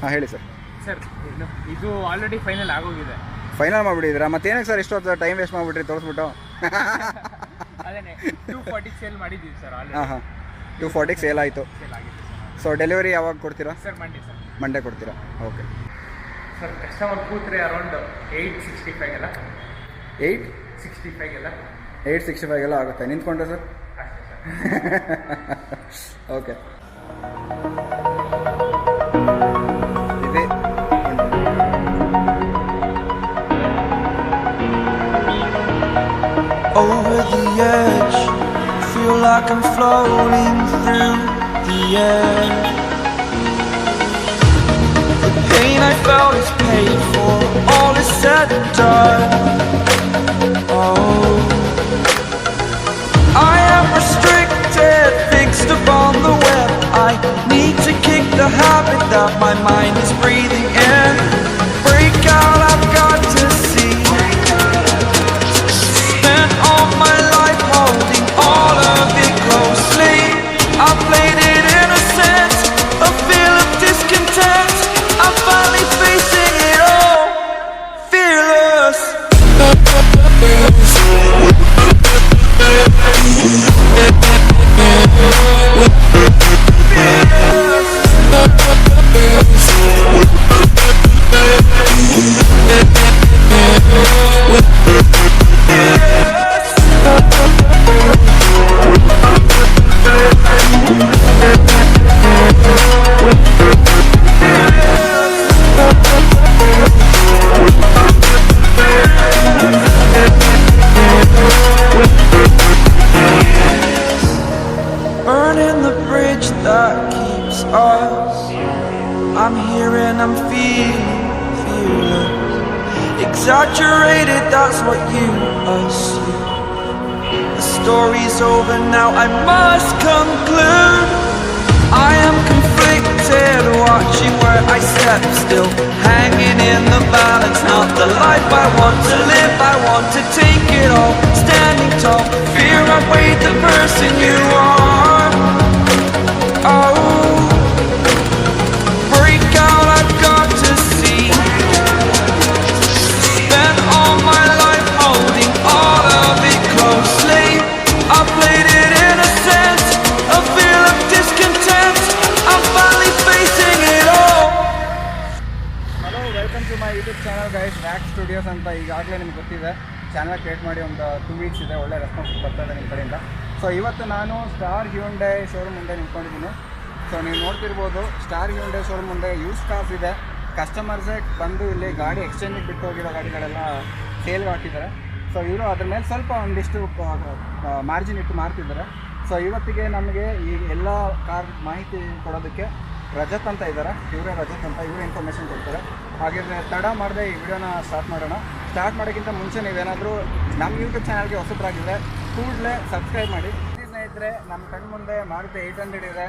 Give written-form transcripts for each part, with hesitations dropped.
ಹಾಂ ಹೇಳಿ sir. Sir ಇದು ಆಲ್ರೆಡಿ ಫೈನಲ್ ಆಗೋಗಿದೆ. ಫೈನಲ್ ಮಾಡಿಬಿಟ್ಟಿದ್ದೀರಾ? ಮತ್ತೇನಕ್ಕೆ ಸರ್ ಇಷ್ಟೊತ್ತು ಟೈಮ್ ವೇಸ್ಟ್ ಮಾಡಿಬಿಟ್ರಿ ತೋರಿಸ್ಬಿಟ್ಟು? ಅದೇ 240 ಸೇಲ್ ಮಾಡಿದ್ದೀವಿ ಸರ್ ಆಲ್ರೆಡಿ. ಹಾಂ ಹಾಂ 240 ಸೇಲ್ ಆಯಿತು. ಸೇಲ್ ಆಗಿದೆ ಸರ್. ಸೊ ಡೆಲಿವರಿ ಯಾವಾಗ ಕೊಡ್ತೀರಾ ಸರ್? Monday sir. ಮಂಡೇ ಕೊಡ್ತೀರಾ? ಓಕೆ ಸರ್ ಕಸ್ಟಮರ್ ಕೂತ್ರೆ ಅರೌಂಡ್ 865 ಎಲ್ಲ 865 ಎಲ್ಲ 865 ಎಲ್ಲ ಆಗುತ್ತೆ. ನಿಂತ್ಕೊಂಡ್ರೆ ಸರ್? ಅಷ್ಟೇ ಸರ್. ಓಕೆ ಇದೆ. Over the edge, feel like I'm floating through the air. The pain I felt is paid for, all is said and done. Oh, I am restricted, fixed upon the web. I need to kick the habit that my mind is breathing in. Break out, I've got to see. Spent all my life holding all of it closely. I played it innocent, a feel of discontent. I'm finally facing it all, fearless. Burning the bridge that keeps us. I'm here and I'm feeling fearless. Exaggerated, that's what you assume. The story's over now, I must conclude. I am conflicted, watching where I step still, hanging in the balance. Not the life I want to live, I want to take it all. Standing tall, fear outweighed the person you are. Oh, break out, I've got to see. Spent all my life holding all of it closely. I played it innocent, a feel of discontent. I'm finally facing it all. Hello, welcome to my YouTube channel guys. Wax Studios ಅಂತ ಈಗಾಗಲೇ ನಿಮ್ಗೆ ಗೊತ್ತಿದೆ. Channel create ಮಾಡಿ ಒಂದು 2 weeks ಇದೆ. ಒಳ್ಳೆ response ಬರ್ತಾ ಇದೆ ನಿಮ್ಮ ಕಡೆಯಿಂದ. ಸೊ ಇವತ್ತು ನಾನು ಸ್ಟಾರ್ ಹ್ಯುಂಡೈ ಶೋರೂಮ್ ಮುಂದೆ ನಿಂತ್ಕೊಂಡಿದ್ದೀನಿ. ಸೊ ನೀವು ನೋಡ್ತಿರ್ಬೋದು, ಸ್ಟಾರ್ ಹ್ಯುಂಡೈ ಶೋರೂಮ್ ಮುಂದೆ ಯೂಸ್ ಕಾರ್ಸ್ ಇದೆ. ಕಸ್ಟಮರ್ಸೇ ಬಂದು ಇಲ್ಲಿ ಗಾಡಿ ಎಕ್ಸ್ಚೇಂಜಿಗೆ ಬಿಟ್ಟು ಹೋಗಿರೋ ಗಾಡಿಗಳೆಲ್ಲ ಸೇಲ್ಗೆ ಹಾಕಿದ್ದಾರೆ. ಸೊ ಇವರು ಅದ್ರ ಮೇಲೆ ಸ್ವಲ್ಪ ಒಂದಿಷ್ಟು ಮಾರ್ಜಿನ್ ಇಟ್ಟು ಮಾರ್ತಿದ್ದಾರೆ. ಸೊ ಇವತ್ತಿಗೆ ನಮಗೆ ಈ ಎಲ್ಲ ಕಾರ್ ಮಾಹಿತಿ ಕೊಡೋದಕ್ಕೆ ರಜತ್ ಅಂತ ಇದ್ದಾರೆ. ಇವರೇ ರಜತ್ ಅಂತ, ಇವರೇ ಇನ್ಫಾರ್ಮೇಷನ್ ಕೊಡ್ತಾರೆ. ಹಾಗಿದ್ರೆ ತಡ ಮಾಡದೆ ಈ ವಿಡಿಯೋನ ಸ್ಟಾರ್ಟ್ ಮಾಡೋಣ. ಸ್ಟಾರ್ಟ್ ಮಾಡೋಕ್ಕಿಂತ ಮುಂಚೆ ನೀವೇನಾದರೂ ನಮ್ಮ ಯೂಟ್ಯೂಬ್ ಚಾನಲ್ಗೆ ಹೊಸಬ್ರಾಗಿದ್ದರೆ ಕೂಡಲೇ ಸಬ್ಸ್ಕ್ರೈಬ್ ಮಾಡಿ. ಸ್ನೇಹಿತರೆ, ನಮ್ಮ ಕಣ್ಣು ಮುಂದೆ ಮಾರುತಿ 800 ಇದೆ.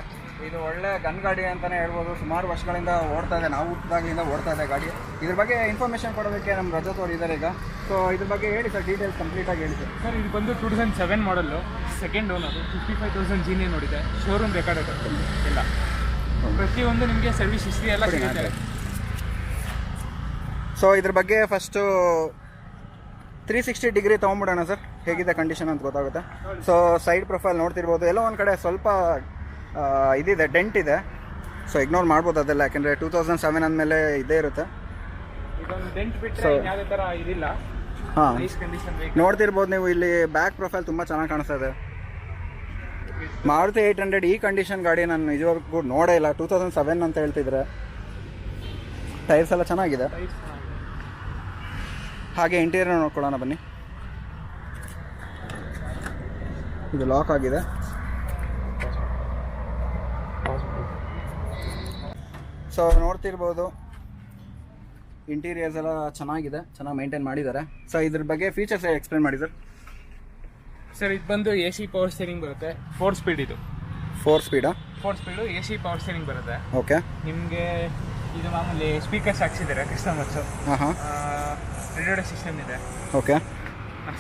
ಇದು ಒಳ್ಳೆ ಗನ್ ಗಾಡಿ ಅಂತಲೇ ಹೇಳ್ಬೋದು. ಸುಮಾರು ವರ್ಷಗಳಿಂದ ಓಡ್ತಾ ಇದೆ, ನಾವು ಹುಟ್ಟಿದಾಗಲಿಂದ ಓಡ್ತಾ ಇದೆ ಗಾಡಿ. ಇದ್ರ ಬಗ್ಗೆ ಇನ್ಫಾರ್ಮೇಷನ್ ಕೊಡೋದಕ್ಕೆ ನಮ್ಮ ರಜತ್ ಅವರು ಇದ್ದಾರೆ ಈಗ. ಸೊ ಇದ್ರ ಬಗ್ಗೆ ಹೇಳಿ ಸರ್, ಡೀಟೇಲ್ಸ್ ಕಂಪ್ಲೀಟಾಗಿ ಹೇಳಿ ಸರ್. ಸರ್ ಇದು ಬಂದು 2007 ಮಾಡಲ್ಲು, ಸೆಕೆಂಡ್ ಓನರು, 55,000 ಜೀನಿ ನೋಡಿದೆ. ಶೋರೂಮ್ ರೆಕಾರ್ಡ್ ಆಗುತ್ತೆ ಎಲ್ಲ. ಪ್ರತಿಯೊಂದು ನಿಮಗೆ ಸರ್ವಿಸ್ ಹಿಸ್ಟ್ರಿ ಎಲ್ಲ ಸಿಗುತ್ತೆ. ಸೊ ಇದ್ರ ಬಗ್ಗೆ ಫಸ್ಟು 360 ಡಿಗ್ರಿ ತೊಗೊಂಬಿಡೋಣ ಸರ್, ಹೇಗಿದೆ ಕಂಡೀಷನ್ ಅಂತ ಗೊತ್ತಾಗುತ್ತೆ. ಸೊ ಸೈಡ್ ಪ್ರೊಫೈಲ್ ನೋಡ್ತಿರ್ಬೋದು, ಎಲ್ಲೋ ಒಂದು ಕಡೆ ಸ್ವಲ್ಪ ಇದಿದೆ, ಡೆಂಟ್ ಇದೆ. ಸೊ ಇಗ್ನೋರ್ ಮಾಡ್ಬೋದು ಅದೆಲ್ಲ, ಯಾಕೆಂದರೆ 2007 ಅಂದಮೇಲೆ ಇದೇ ಇರುತ್ತೆ. ಇದೊಂದು ಡೆಂಟ್ ಬಿಟ್ಟರೆ ಯಾವುದೇ ಥರ ಇದಿಲ್ಲ. ಹಾಂ, ನೈಸ್ ಕಂಡೀಷನ್ ನೋಡ್ತಿರ್ಬೋದು ನೀವು ಇಲ್ಲಿ. ಬ್ಯಾಕ್ ಪ್ರೊಫೈಲ್ ತುಂಬ ಚೆನ್ನಾಗಿ ಕಾಣಿಸ್ತಾ ಇದೆ. ಮಾರುತಿ 800 ಈ ಕಂಡೀಷನ್ ಗಾಡಿ ನಾನು ನಿಜವಾಗ್ಲೂ ನೋಡೇ ಇಲ್ಲ. 2007 ಅಂತ ಹೇಳ್ತಿದ್ರೆ. ಟೈರ್ಸ್ ಎಲ್ಲ ಚೆನ್ನಾಗಿದೆ. ಹಾಗೆ ಇಂಟೀರಿಯರ್ ನೋಡ್ಕೊಳ್ಳೋಣ ಬನ್ನಿ. ಇದು ಲಾಕ್ ಆಗಿದೆ. ಸೊ ನೋಡ್ತಿರ್ಬೋದು, ಇಂಟೀರಿಯರ್ಸ್ ಎಲ್ಲ ಚೆನ್ನಾಗಿದೆ, ಚೆನ್ನಾಗಿ ಮೇಂಟೈನ್ ಮಾಡಿದ್ದಾರೆ. ಸೊ ಇದ್ರ ಬಗ್ಗೆ ಫೀಚರ್ಸ್ ಎಕ್ಸ್ಪ್ಲೇನ್ ಮಾಡಿ ಸರ್. ಸರ್ ಇದು ಬಂದು AC ಪವರ್ ಸ್ಟೀರಿಂಗ್ ಬರುತ್ತೆ. 4 ಸ್ಪೀಡ್ ಇದು. 4 ಸ್ಪೀಡಾ? 4 ಸ್ಪೀಡು AC ಪವರ್ ಸ್ಟೀರಿಂಗ್ ಬರುತ್ತೆ. ಓಕೆ. ನಿಮಗೆ ಇದು ಮಾಮೂಲಿ ಸ್ಪೀಕರ್ಸ್ ಹಾಕ್ಸಿದ್ದಾರೆ ಕಸ್ಟಮರ್ಸು. ಹಾಂ, ರೇಡಿಯೋ ಸಿಸ್ಟಮ್ ಇದೆ. ಓಕೆ,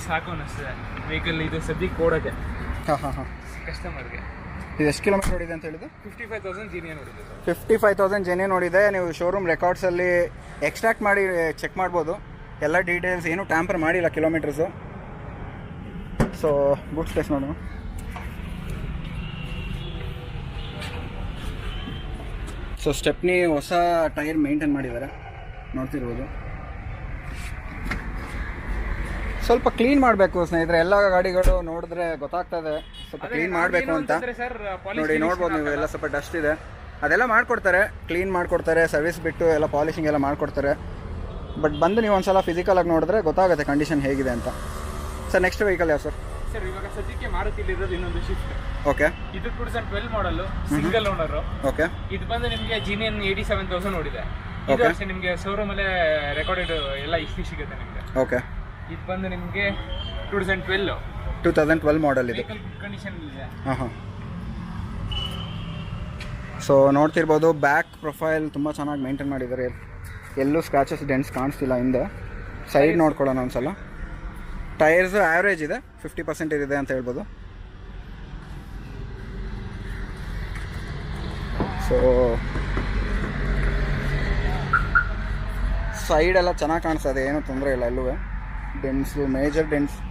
ಸಾಕು ಅನ್ನಿಸ್ತದೆ ವೆಹಿಕಲ್ ಇದು ಸದ್ಯಕ್ಕೆ ಓಡೋಕ್ಕೆ ಹಾಂ ಕಸ್ಟಮರ್ಗೆ. ಇದು ಎಷ್ಟು ಕಿಲೋಮೀಟರ್ ಓಡಿದೆ ಅಂತ ಹೇಳಿದ್ದು? 55,000 ಜೀನಿ ನೋಡಿದೆ ಸರ್. 55,000 ಜೆನ್ಯೂ ನೋಡಿದೆ. ನೀವು ಶೋರೂಮ್ ರೆಕಾರ್ಡ್ಸಲ್ಲಿ ಎಕ್ಸ್ಟ್ರಾಕ್ಟ್ ಮಾಡಿ ಚೆಕ್ ಮಾಡ್ಬೋದು. ಎಲ್ಲ ಡೀಟೇಲ್ಸ್ ಏನು ಟ್ಯಾಂಪರ್ ಮಾಡಿಲ್ಲ ಕಿಲೋಮೀಟರ್ಸು. ಸೊ ಬೂಟ್ ಸ್ಪೇಸ್ ನೋಡೋಣ. ಸೊ ಸ್ಟೆಪ್ನಿ ಹೊಸ ಟೈರ್ ಮೇಂಟೈನ್ ಮಾಡಿದ್ದಾರೆ, ನೋಡ್ತಿರ್ಬೋದು. ಸ್ವಲ್ಪ ಕ್ಲೀನ್ ಮಾಡಬೇಕು ಸ್ನೇಹಿತರೆ. ಎಲ್ಲ ಗಾಡಿಗಳು ನೋಡಿದ್ರೆ ಗೊತ್ತಾಗ್ತದೆ ಸ್ವಲ್ಪ ಕ್ಲೀನ್ ಮಾಡಬೇಕು ಅಂತ. ನೋಡಿ ನೋಡ್ಬೋದು ನೀವು, ಎಲ್ಲ ಸ್ವಲ್ಪ ಡಸ್ಟ್ ಇದೆ, ಅದೆಲ್ಲ ಮಾಡಿಕೊಡ್ತಾರೆ, ಕ್ಲೀನ್ ಮಾಡಿಕೊಡ್ತಾರೆ. ಸರ್ವಿಸ್ ಬಿಟ್ಟು ಎಲ್ಲ ಪಾಲಿಶಿಂಗ್ ಎಲ್ಲ ಮಾಡಿಕೊಡ್ತಾರೆ. ಬಟ್ ಬಂದು ನೀವು ಒಂದ್ಸಲ ಫಿಸಿಕಲಾಗಿ ನೋಡಿದ್ರೆ ಗೊತ್ತಾಗುತ್ತೆ ಕಂಡೀಷನ್ ಹೇಗಿದೆ ಅಂತ. ಸರ್ ನೆಕ್ಸ್ಟ್ ವೆಹಿಕಲ್ ಯಾವ ಸರ್? ಸರ್ ಇವಾಗ ಸದ್ಯಕ್ಕೆ ಮಾರುತಿಲಿರೋದು ಇನ್ನೊಂದು ಶಿಫ್ಟ್. ಓಕೆ. ಇದು 2012 ಮಾಡಲು, ಸಿಂಗಲ್ ಓನರ್. ಓಕೆ. ಇದು ಬಂದು ನಿಮಗೆ ಜಿನಿಯನ್ 87,000 ನೋಡಿದೆ. ಇದು ಅಷ್ಟೇ ನಿಮಗೆ ಶೋರೂಮ್ ಅಲ್ಲೇ ರೆಕಾರ್ಡೆಡ್ ಎಲ್ಲ ಹಿಸ್ಟ್ರಿ ಸಿಗುತ್ತೆ ನಿಮಗೆ. ಓಕೆ. ಇದು ಬಂದು ನಿಮಗೆ 2012 ಮಾಡಲ್ ಇದು. ಕಂಡೀಷನ್ ಇದೆ. ಹಾಂ. ಸೊ ನೋಡ್ತಿರ್ಬೋದು, ಬ್ಯಾಕ್ ಪ್ರೊಫೈಲ್ ತುಂಬ ಚೆನ್ನಾಗಿ ಮೇಂಟೈನ್ ಮಾಡಿದ್ದಾರೆ. ಎಲ್ಲೂ ಸ್ಕ್ರಾಚಸ್ ಡೆಂಟ್ಸ್ ಕಾಣಿಸ್ತಿಲ್ಲ ಹಿಂದೆ. ಸೈಡ್ ನೋಡ್ಕೊಳ್ಳೋಣ ಒಂದ್ಸಲ. ಟೈರ್ಸ್ ಆ್ಯಾವ್ರೇಜ್ ಇದೆ, 50% ಇದೆ ಅಂತ ಹೇಳ್ಬೋದು. ಸೊ ಸೈಡ್ ಎಲ್ಲ ಚೆನ್ನಾಗಿ ಕಾಣಿಸ್ತದೆ, ಏನೂ ತೊಂದರೆ ಇಲ್ಲ. ಎಲ್ಲೂ ಡೆಂಟ್ಸು,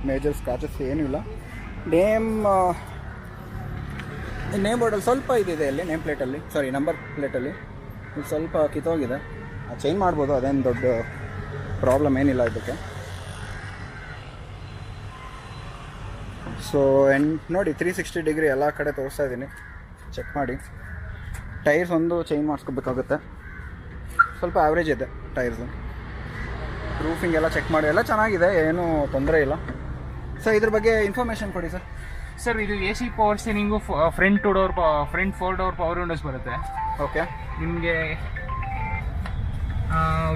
ಮೇಜರ್ ಸ್ಕ್ರಾಚಸ್ ಏನೂ ಇಲ್ಲ. ನೇಮ್ ಬೋರ್ಡಲ್ಲಿ ಸ್ವಲ್ಪ ಇದಿದೆ, ಅಲ್ಲಿ ನೇಮ್ ಪ್ಲೇಟಲ್ಲಿ, ಸಾರಿ ನಂಬರ್ ಪ್ಲೇಟಲ್ಲಿ ಇದು ಸ್ವಲ್ಪ ಕಿತ್ತೋಗಿದೆ. ಚೇಂಜ್ ಮಾಡ್ಬೋದು, ಅದೇನು ದೊಡ್ಡ ಪ್ರಾಬ್ಲಮ್ ಏನಿಲ್ಲ ಇದಕ್ಕೆ. ಸೊ ನೋಡಿ 360 ಡಿಗ್ರಿ ಎಲ್ಲ ಕಡೆ ತೋರಿಸ್ತಾ ಇದ್ದೀನಿ, ಚೆಕ್ ಮಾಡಿ. ಟೈರ್ಸ್ ಒಂದು ಚೇಂಜ್ ಮಾಡಿಸ್ಕೋಬೇಕಾಗುತ್ತೆ, ಸ್ವಲ್ಪ ಆ್ಯಾವ್ರೇಜ್ ಇದೆ ಟೈರ್ಸು. ರೂಫಿಂಗ್ ಎಲ್ಲ ಚೆಕ್ ಮಾಡಿ, ಎಲ್ಲ ಚೆನ್ನಾಗಿದೆ, ಏನೂ ತೊಂದರೆ ಇಲ್ಲ. ಸರ್ ಇದ್ರ ಬಗ್ಗೆ ಇನ್ಫಾರ್ಮೇಷನ್ ಕೊಡಿ ಸರ್. ಸರ್ ಇದು AC power steering, front 4 door power Windows ಬರುತ್ತೆ. ಓಕೆ. ನಿಮಗೆ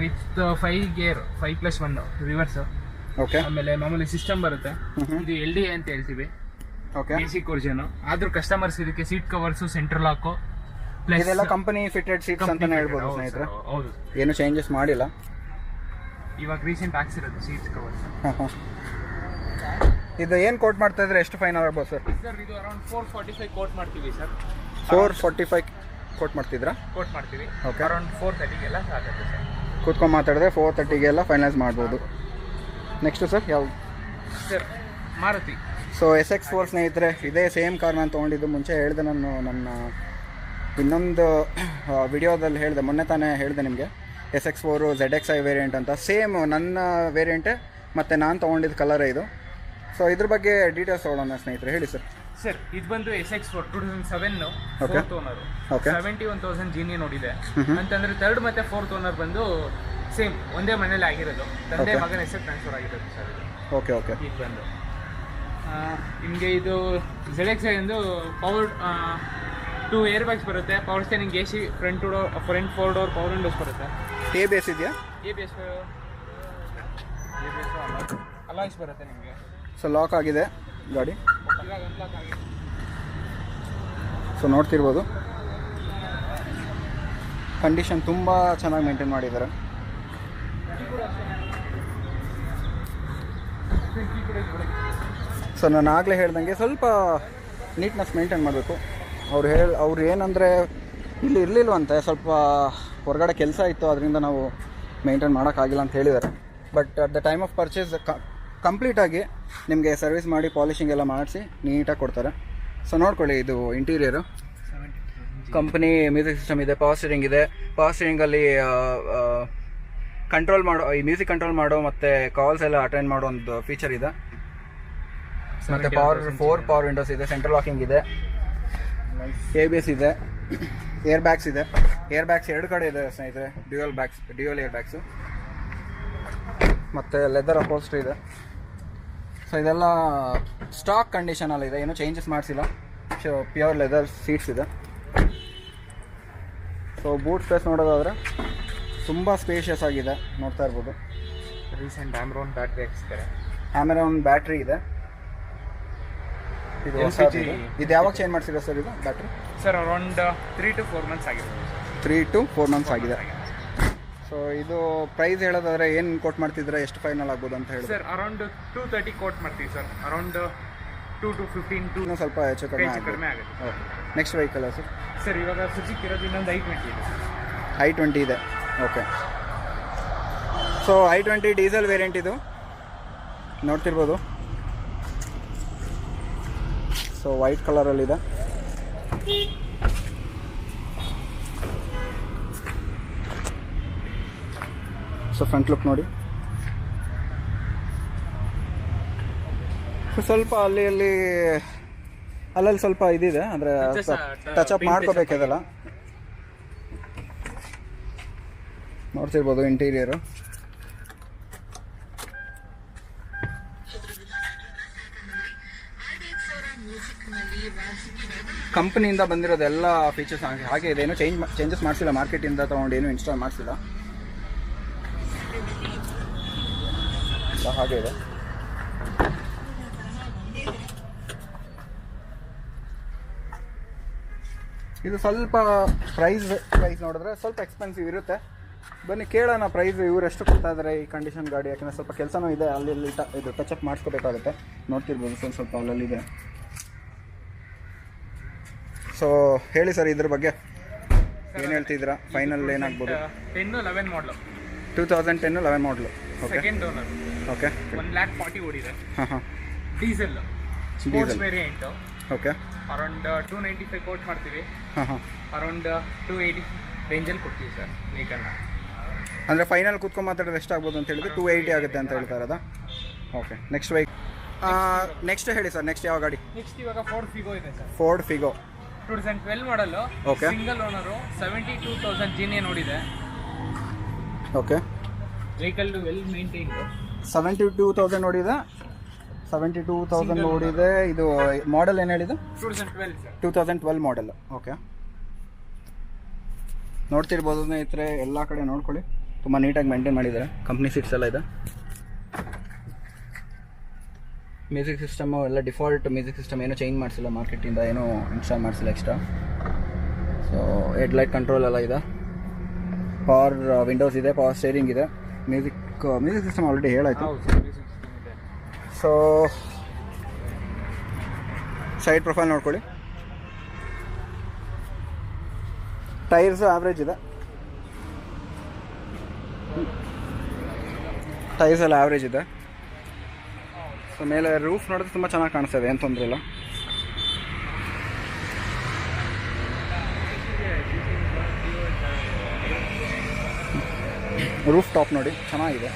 ವಿತ್ 5 ಗೇರ್ 5+1 ರಿವರ್ಸು. ಓಕೆ. ಆಮೇಲೆ ಮಾಮೂಲಿ ಸಿಸ್ಟಮ್ ಬರುತ್ತೆ. ಇದು LDA ಅಂತ ಹೇಳ್ತೀವಿ, ಓಕೆ. Basic version. ಆದ್ರೂ ಕಸ್ಟಮರ್ಸ್ ಇದಕ್ಕೆ ಸೀಟ್ ಕವರ್ಸು, ಸೆಂಟ್ರಲ್ ಲಾಕು, ಇದೆಲ್ಲ ಕಂಪನಿ ಫಿಟೆಡ್ ಸೀಟ್ಸ್ ಅಂತಾನೆ ಹೇಳ್ಬೋದು ಸ್ನೇಹಿತರೆ. ಹೌದು, ಏನು ಚೇಂಜಸ್ ಮಾಡಿಲ್ಲ. ಇವಾಗ ರೀಸೆಂಟ್ ಹಾಕ್ಸಿರೋದು ಸೀಟ್ ಕವರ್ಸ್. ಇದು ಏನು ಕೋಟ್ ಮಾಡ್ತಾ ಇದ್ರೆ ಎಷ್ಟು ಫೈನ್ ಆಗ್ಬೋದು ಸರ್? ಸರ್ ಇದು ಅರೌಂಡ್ 445 ಕೋಟ್ ಮಾಡ್ತೀವಿ ಸರ್. 445 ಕೋಟ್ ಮಾಡ್ತಿದ್ರಾ? ಕೋಟ್ ಮಾಡ್ತೀವಿ. ಓಕೆ. ಅರೌಂಡ್ 430ಗೆಲ್ಲ ಸಾಗುತ್ತೆ ಸರ್. ಕೂತ್ಕೊಂಡು ಮಾತಾಡಿದ್ರೆ 430ಗೆಲ್ಲ ಫೈನಲೈಸ್ ಮಾಡ್ಬೋದು. ನೆಕ್ಸ್ಟು ಸರ್ ಯಾವುದು? ಸರ್ ಮಾರುತಿ. ಸೊ SX4 ಸ್ನೇಹಿತರೆ, ಇದೇ ಸೇಮ್ ಕಾರ್ ನಾನು ತೊಗೊಂಡಿದ್ದು. ಮುಂಚೆ ಹೇಳಿದೆ, ನಾನು ನನ್ನ ಇನ್ನೊಂದು ವಿಡಿಯೋದಲ್ಲಿ ಹೇಳಿದೆ, ಮೊನ್ನೆ ತಾನೇ ಹೇಳಿದೆ ನಿಮಗೆ. SX4 ZXi ವೇರಿಯಂಟ್ ಅಂತ, ಸೇಮ್ ನನ್ನ ವೇರಿಯಂಟೇ, ಮತ್ತು ನಾನು ತೊಗೊಂಡಿದ್ದು ಕಲರೇ ಇದು. ಸೊ ಇದ್ರ ಬಗ್ಗೆ ಡೀಟೇಲ್ಸ್ ತೊಗೊಳ್ಳೋಣ ಸ್ನೇಹಿತರೆ, ಹೇಳಿ ಸರ್. ಸರ್ ಇದು ಬಂದು SX4 2007 okay. 4th owner. Okay. 71,000 Jeeni ನೋಡಿದೆ. ಅಂತಂದ್ರೆ 3rd ಮತ್ತು 4th ಓನರ್ ಬಂದು ಸೇಮ್ ಒಂದೇ ಮನೇಲಿ ಆಗಿರೋದು, ತಂದೆ ಮಗನ ಹೆಸರು ಟ್ರಾನ್ಸ್ಫರ್ ಆಗಿರೋದು ಸರ್ ಇದು. ಓಕೆ. ಓಕೆ. ಇದು ಬಂದು ನಿಮಗೆ ಇದು ZXi ಒಂದು ಪವರ್ 2 ಏರ್ ಬ್ಯಾಗ್ಸ್ ಬರುತ್ತೆ. Power steering, AC, front 4 door power Windows ಬರುತ್ತೆ. ABS ಇದೆಯಾ? ABS ಅಲಾಯ್ಸ್ ಬರುತ್ತೆ ನಿಮಗೆ. ಸೊ ಲಾಕ್ ಆಗಿದೆ ಗಾಡಿ. ಇವಾಗ ಅನ್ಲಾಕ್ ಆಗಿದೆ. ಸೊ ನೋಡ್ತಿರ್ಬೋದು, ಕಂಡೀಷನ್ ತುಂಬ ಚೆನ್ನಾಗಿ ಮೇಂಟೈನ್ ಮಾಡಿದ್ದಾರೆ. ಸೊ ನಾನು ಆಗಲೇ ಹೇಳ್ದಂಗೆ ಸ್ವಲ್ಪ ನೀಟ್ನೆಸ್ ಮೇಂಟೈನ್ ಮಾಡಬೇಕು. ಅವ್ರು ಏನಂದರೆ ಇಲ್ಲಿ ಇರಲಿಲ್ವಂತೆ, ಸ್ವಲ್ಪ ಹೊರಗಡೆ ಕೆಲಸ ಇತ್ತು, ಅದರಿಂದ ನಾವು ಮೇಂಟೈನ್ ಮಾಡೋಕ್ಕಾಗಿಲ್ಲ ಅಂತ ಹೇಳಿದ್ದಾರೆ. But at the time of purchase ಕಂಪ್ಲೀಟಾಗಿ ನಿಮಗೆ ಸರ್ವಿಸ್ ಮಾಡಿ ಪಾಲಿಶಿಂಗ್ ಎಲ್ಲ ಮಾಡಿಸಿ ನೀಟಾಗಿ ಕೊಡ್ತಾರೆ. ಸೊ ನೋಡ್ಕೊಳ್ಳಿ, ಇದು ಇಂಟೀರಿಯರು. ಕಂಪ್ನಿ ಮ್ಯೂಸಿಕ್ ಸಿಸ್ಟಮ್ ಇದೆ, ಪವರ್ ಸ್ಟೀರಿಂಗ್ ಇದೆ. ಪವರ್ ಸ್ಟೀರಿಂಗಲ್ಲಿ ಕಂಟ್ರೋಲ್ ಮಾಡೋ, ಈ ಮ್ಯೂಸಿಕ್ ಕಂಟ್ರೋಲ್ ಮಾಡೋ ಮತ್ತು ಕಾಲ್ಸ್ ಎಲ್ಲ ಅಟೆಂಡ್ ಮಾಡೋ ಒಂದು ಫೀಚರ್ ಇದೆ. ಮತ್ತು 4 ಪವರ್ ವಿಂಡೋಸ್ ಇದೆ, ಸೆಂಟ್ರಲ್ ಲಾಕಿಂಗ್ ಇದೆ, ABS ಇದೆ, ಏರ್ ಬ್ಯಾಗ್ಸ್ ಇದೆ. ಏರ್ ಬ್ಯಾಗ್ಸ್ 2 ಕಡೆ ಇದೆ ಸ್ನೇಹಿತರೆ, ಡ್ಯೂಯಲ್ ಏರ್ ಬ್ಯಾಗ್ಸು. ಮತ್ತು ಲೆದರ್ ಅಪೋಲ್ಸ್ಟ್ರಿ ಇದೆ. ಸೊ ಇದೆಲ್ಲ ಸ್ಟಾಕ್ ಕಂಡೀಷನಲ್ಲಿದೆ, ಏನೂ ಚೇಂಜಸ್ ಮಾಡಿಸಿಲ್ಲ. ಪ್ಯೂರ್ ಲೆದರ್ ಸೀಟ್ಸ್ ಇದೆ. ಸೊ ಬೂಟ್ ಸ್ಪೇಸ್ ನೋಡೋದಾದರೆ ತುಂಬ ಸ್ಪೇಷಿಯಸ್ ಆಗಿದೆ, ನೋಡ್ತಾ ಇರ್ಬೋದು. ರೀಸೆಂಟ್ ಆಮ್ರೋನ್ ಬ್ಯಾಟ್ರಿ ಹಾಕ್ಸಿದ್ದಾರೆ. ಆಮೇರಾನ್ ಬ್ಯಾಟ್ರಿ ಇದೆ. ಇದು ಇದು ಯಾವಾಗ ಚೇಂಜ್ ಮಾಡ್ಸಿರೋ ಸರ್ ಇದು battery? Sir around 3 to 4 months ಆಗಿದೆ. 3 to 4 ಮಂತ್ಸ್ ಆಗಿದೆ. ಸೊ ಇದು ಪ್ರೈಸ್ ಹೇಳೋದಾದ್ರೆ ಏನು ಕೋಟ್ ಮಾಡ್ತಿದ್ರೆ, ಎಷ್ಟು ಫೈನಲ್ ಆಗ್ಬೋದು ಅಂತ ಹೇಳಿ? ಸರ್ ಅರೌಂಡ್ 230 ಕೋಟ್ ಮಾಡ್ತೀವಿ ಸರ್. ಅರೌಂಡ್ 2 to 15 to ಇನ್ನೂ ಸ್ವಲ್ಪ ಹೆಚ್ಚು ಕಡಿಮೆ ಕಡಿಮೆ ಆಗುತ್ತೆ. Okay. Next vehicle sir? Sir ಇವಾಗ ಸುಜುಕಿ ಇರೋದು ಇನ್ನೊಂದು i20 ಇದೆ. i20 ಇದೆ. Okay. So i20 diesel variant ಇದು ನೋಡ್ತಿರ್ಬೋದು. ಸೊ ವೈಟ್ ಕಲರಲ್ಲಿದೆ. ಸೊ ಫ್ರಂಟ್ ಲುಕ್ ನೋಡಿ. ಸ್ವಲ್ಪ ಅಲ್ಲಿ ಸ್ವಲ್ಪ ಇದಿದೆ ಅಂದರೆ ಟಚ್ ಅಪ್ ಮಾಡ್ಕೋಬೇಕಿದೆಲ್ಲ. ನೋಡ್ತಿರ್ಬೋದು ಇಂಟೀರಿಯರು. ಕಂಪ್ನಿಯಿಂದ ಬಂದಿರೋದು ಎಲ್ಲ ಫೀಚರ್ಸ್ ಹಾಗೆ ಇದೆ. ಏನು ಚೇಂಜಸ್ ಮಾಡಿಸಿಲ್ಲ, ಮಾರ್ಕೆಟಿಂದ ತೊಗೊಂಡು ಏನು ಇನ್ಸ್ಟಾಲ್ ಮಾಡಿಸಿಲ್ಲ, ಹಾಗೆ ಇದೆ. ಇದು ಸ್ವಲ್ಪ ಪ್ರೈಸ್ ನೋಡಿದ್ರೆ ಸ್ವಲ್ಪ ಎಕ್ಸ್ಪೆನ್ಸಿವ್ ಇರುತ್ತೆ. ಬನ್ನಿ ಕೇಳೋಣ ಪ್ರೈಸ್ ಇವ್ರು ಎಷ್ಟು ಕೊಡ್ತಾ ಇದ್ದಾರೆ ಈ ಕಂಡೀಷನ್ ಗಾಡಿ. ಯಾಕಂದರೆ ಸ್ವಲ್ಪ ಕೆಲಸನೂ ಇದೆ, ಅಲ್ಲಿ ಇದು ಟಚಪ್ ಮಾಡಿಸ್ಕೋಬೇಕಾಗುತ್ತೆ. ನೋಡ್ತಿರ್ಬೋದು ಸ್ವಲ್ಪ ಅಲ್ಲಲ್ಲಿದೆ. ಸೊ ಹೇಳಿ ಸರ್ ಇದ್ರ ಬಗ್ಗೆ ಏನು ಹೇಳ್ತಿದ್ದೀರಾ? ಫೈನಲ್ ಏನಾಗ್ಬೋದು? 10-11 ಮಾಡಲು, 2010-11 ಮಾಡಲು. ಓಕೆ. Second owner. ಓಕೆ. 1,40,000 ಓಡಿದೆ. ಹಾಂ. Diesel sports variant. Okay. Around 295 quote ಮಾಡ್ತೀವಿ. ಹಾಂ. ಅರೌಂಡ್ 280 ರೇಂಜಲ್ಲಿ ಕೊಡ್ತೀವಿ ಸರ್ ವೆಹಿಕಲ್ನ. ಅಂದರೆ ಫೈನಲ್ ಕೂತ್ಕೊಂಡು ಮಾತಾಡೋದು ಎಷ್ಟಾಗ್ಬೋದು ಅಂತ ಹೇಳಿದ್ರೆ 280 ಆಗುತ್ತೆ ಅಂತ ಹೇಳ್ತಾ ಇರೋದಾ? ಓಕೆ. ನೆಕ್ಸ್ಟ್ ಹೇಳಿ ಸರ್, ನೆಕ್ಸ್ಟ್ ಯಾವ ಗಾಡಿ? ನೆಕ್ಸ್ಟ್ ಇವಾಗ ಫೋರ್ಡ್ ಫಿಗೋ ಇದೆ ಸರ್. ಫೋರ್ಡ್ ಫಿಗೋ 2012 ಮಾಡಲು. ಓಕೆ. ಸಿಂಗಲ್ ಓನರು, 72,000 GNA ನೋಡಿದೆ. ಓಕೆ. Vehicle well maintained. 72,000 ನೋಡಿದೆ. 72,000 ನೋಡಿದೆ. ಇದು ಮಾಡೆಲ್ ಏನು ಹೇಳಿದ್ದು? 2012 ಸರ್. 2012 ಮಾಡೆಲ್. ಓಕೆ. ನೋಡ್ತಿರ್ಬೋದು ಸ್ನೇಹಿತರೆ, ಎಲ್ಲ ಕಡೆ ನೋಡ್ಕೊಳ್ಳಿ, ತುಂಬ ನೀಟಾಗಿ ಮೇಂಟೈನ್ ಮಾಡಿದ್ದಾರೆ. ಕಂಪ್ನಿ ಸೀಟ್ಸ್ ಎಲ್ಲ ಇದೆ. ಮ್ಯೂಸಿಕ್ ಸಿಸ್ಟಮು ಎಲ್ಲ ಡಿಫಾಲ್ಟ್ ಮ್ಯೂಸಿಕ್ ಸಿಸ್ಟಮ್, ಏನೂ ಚೇಂಜ್ ಮಾಡಿಸಿಲ್ಲ, ಮಾರ್ಕೆಟಿಂದ ಏನೂ ಇನ್ಸ್ಟಾಲ್ ಮಾಡಿಸಿಲ್ಲ ಎಕ್ಸ್ಟ್ರಾ. ಸೊ ಹೆಡ್ಲೈಟ್ ಕಂಟ್ರೋಲ್ ಎಲ್ಲ ಇದೆ. ಪವರ್ ವಿಂಡೋಸ್ ಇದೆ, ಪವರ್ ಸ್ಟೇರಿಂಗ್ ಇದೆ. ಮ್ಯೂಸಿಕ್ ಸಿಸ್ಟಮ್ ಆಲ್ರೆಡಿ ಹೇಳಾಯಿತು. ಸೊ ಸೈಡ್ ಪ್ರೊಫೈಲ್ ನೋಡ್ಕೊಳ್ಳಿ. ಟೈರ್ಸ್ ಆವ್ರೇಜ್ ಇದೆ. ಟೈರ್ಸ್ ಎಲ್ಲ ಆವ್ರೇಜ್ ಇದೆ. ಸೊ ಮೇಲೆ ರೂಫ್ ನೋಡಿದ್ರೆ ತುಂಬ ಚೆನ್ನಾಗಿ ಕಾಣಿಸ್ತಾ ಇದೆ, ಏನು ತೊಂದರೆ ಇಲ್ಲ. ರೂಫ್ ಟಾಪ್ ನೋಡಿ ಚೆನ್ನಾಗಿದೆ.